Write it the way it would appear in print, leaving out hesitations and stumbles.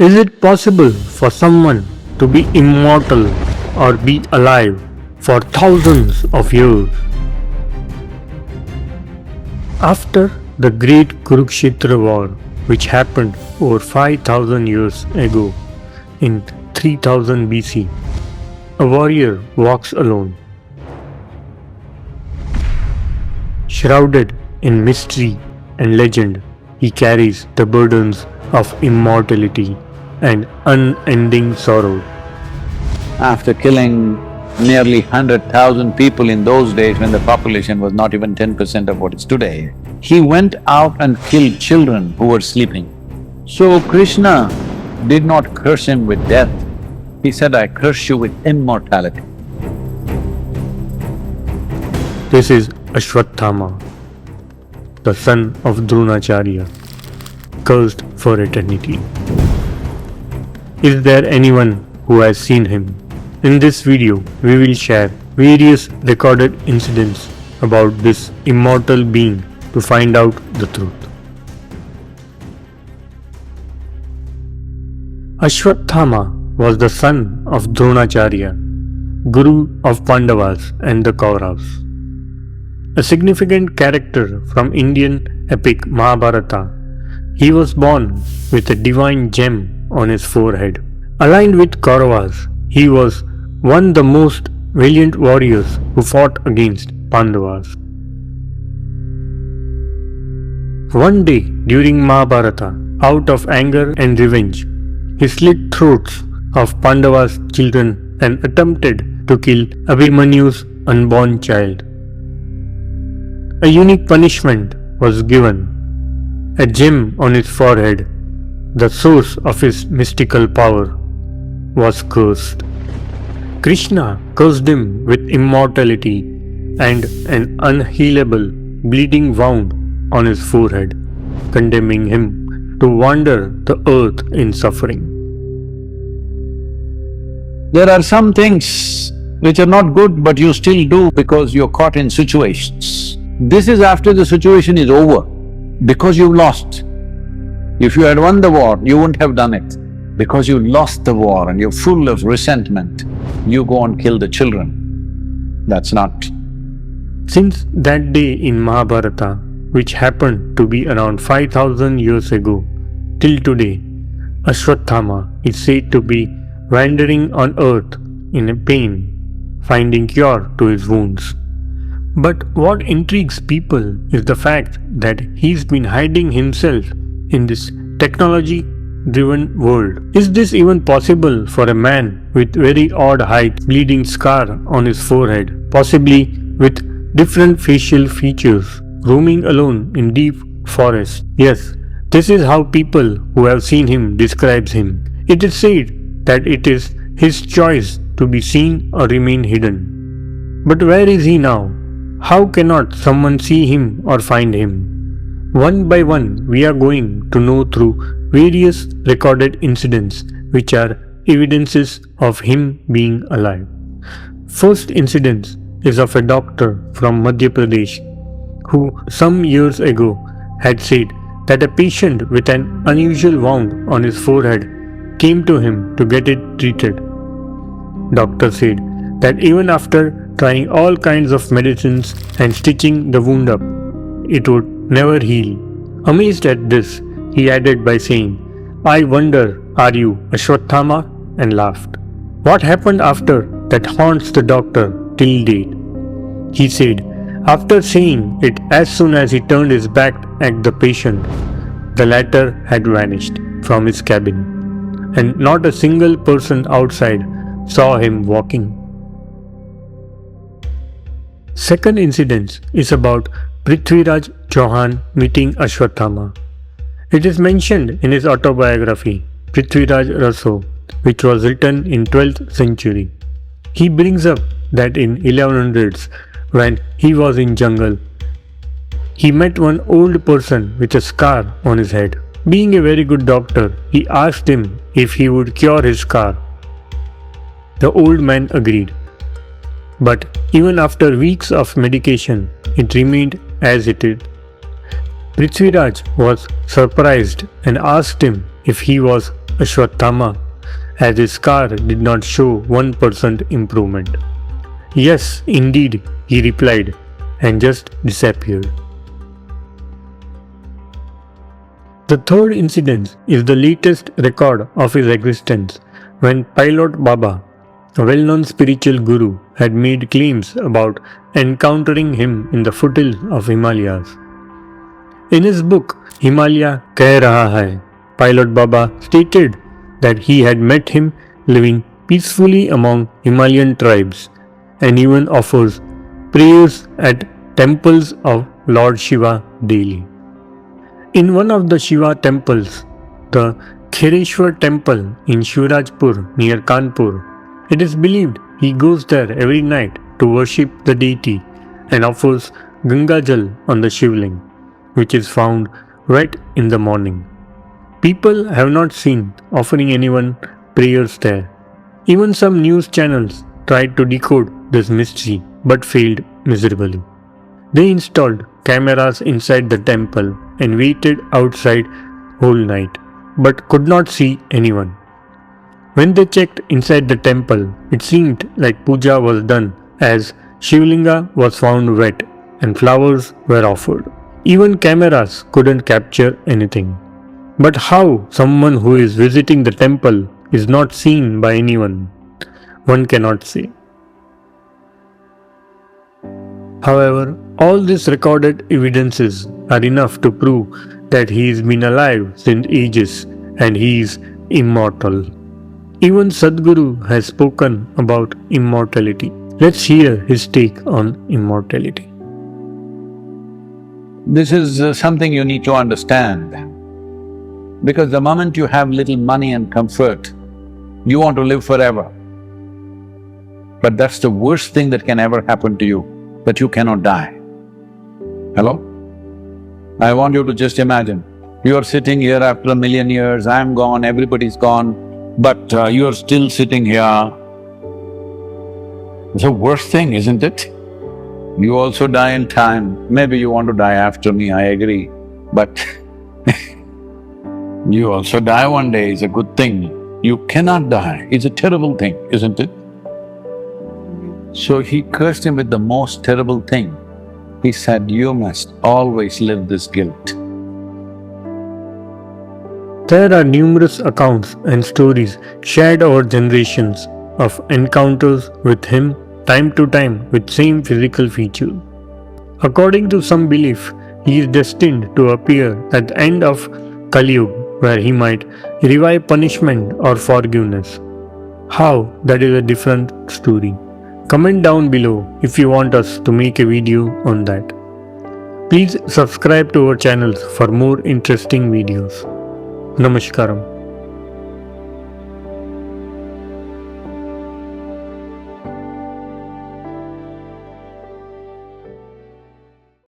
Is it possible for someone to be immortal or be alive for thousands of years? After the great Kurukshetra war, which happened over 5000 years ago in 3000 BC, a warrior walks alone. Shrouded in mystery and legend, he carries the burdens of immortality and unending sorrow. After killing nearly 100,000 people in those days when the population was not even 10% of what is today, he went out and killed children who were sleeping. So Krishna did not curse him with death, he said, "I curse you with immortality." This is Ashwathama, the son of Dronacharya, cursed for eternity. Is there anyone who has seen him? In this video, we will share various recorded incidents about this immortal being to find out the truth. Ashwathama was the son of Dronacharya, Guru of Pandavas and the Kauravas. A significant character from Indian epic Mahabharata, he was born with a divine gem on his forehead. Aligned with Kauravas, he was one of the most valiant warriors who fought against Pandavas. One day during Mahabharata, out of anger and revenge, he slit throats of Pandavas' children and attempted to kill Abhimanyu's unborn child. A unique punishment was given. A gem on his forehead, the source of his mystical power, was cursed. Krishna cursed him with immortality and an unhealable bleeding wound on his forehead, condemning him to wander the earth in suffering. There are some things which are not good but you still do because you're caught in situations. This is after the situation is over, because you've lost. If you had won the war, you wouldn't have done it. Because you lost the war and you're full of resentment, you go and kill the children. That's not. Since that day in Mahabharata, which happened to be around 5000 years ago, till today, Ashwathama is said to be wandering on earth in a pain, finding cure to his wounds. But what intrigues people is the fact that he's been hiding himself in this technology-driven world. Is this even possible for a man with very odd height, bleeding scar on his forehead, possibly with different facial features, roaming alone in deep forest? Yes, this is how people who have seen him describes him. It is said that it is his choice to be seen or remain hidden. But where is he now? How cannot someone see him or find him? One by one, we are going to know through various recorded incidents which are evidences of him being alive. First incident is of a doctor from Madhya Pradesh who some years ago had said that a patient with an unusual wound on his forehead came to him to get it treated. Doctor said that even after trying all kinds of medicines and stitching the wound up, it would never heal. Amazed at this, he added by saying, "I wonder, are you Ashwathama?" and laughed. What happened after that haunts the doctor till date. He said, after saying it as soon as he turned his back at the patient, the latter had vanished from his cabin, and not a single person outside saw him walking. Second incident is about Prithviraj Chauhan meeting Ashwathama. It is mentioned in his autobiography, Prithviraj Raso, which was written in 12th century. He brings up that in 1100s, when he was in jungle, he met one old person with a scar on his head. Being a very good doctor, he asked him if he would cure his scar. The old man agreed. But even after weeks of medication, it remained as it is. Prithviraj was surprised and asked him if he was Ashwathama, as his car did not show 1% improvement. Yes, indeed, he replied, and just disappeared. The third incident is the latest record of his existence when Pilot Baba, a well-known spiritual guru, had made claims about encountering him in the foothills of Himalayas. In his book, Himalaya Keh Raha Hai, Pilot Baba stated that he had met him living peacefully among Himalayan tribes and even offers prayers at temples of Lord Shiva daily. In one of the Shiva temples, the Khereshwar temple in Shivrajpur near Kanpur, it is believed he goes there every night to worship the deity and offers Ganga Jal on the Shivling, which is found right in the morning. People have not seen offering anyone prayers there. Even some news channels tried to decode this mystery but failed miserably. They installed cameras inside the temple and waited outside whole night but could not see anyone. When they checked inside the temple, it seemed like puja was done as Shivlinga was found wet and flowers were offered. Even cameras couldn't capture anything. But how someone who is visiting the temple is not seen by anyone, one cannot say. However, all these recorded evidences are enough to prove that he has been alive since ages and he is immortal. Even Sadhguru has spoken about immortality. Let's hear his take on immortality. This is something you need to understand. Because the moment you have little money and comfort, you want to live forever. But that's the worst thing that can ever happen to you, that you cannot die. Hello? I want you to just imagine, you are sitting here after 1,000,000 years, I'm gone, everybody's gone, but you're still sitting here. It's the worst thing, isn't it? You also die in time. Maybe you want to die after me, I agree, but you also die one day is a good thing. You cannot die, it's a terrible thing, isn't it? So he cursed him with the most terrible thing. He said, you must always live this guilt. There are numerous accounts and stories shared over generations of encounters with him time to time with same physical features. According to some belief, he is destined to appear at the end of Kali Yuga, where he might revive punishment or forgiveness. How? That is a different story. Comment down below if you want us to make a video on that. Please subscribe to our channels for more interesting videos. Namaskaram.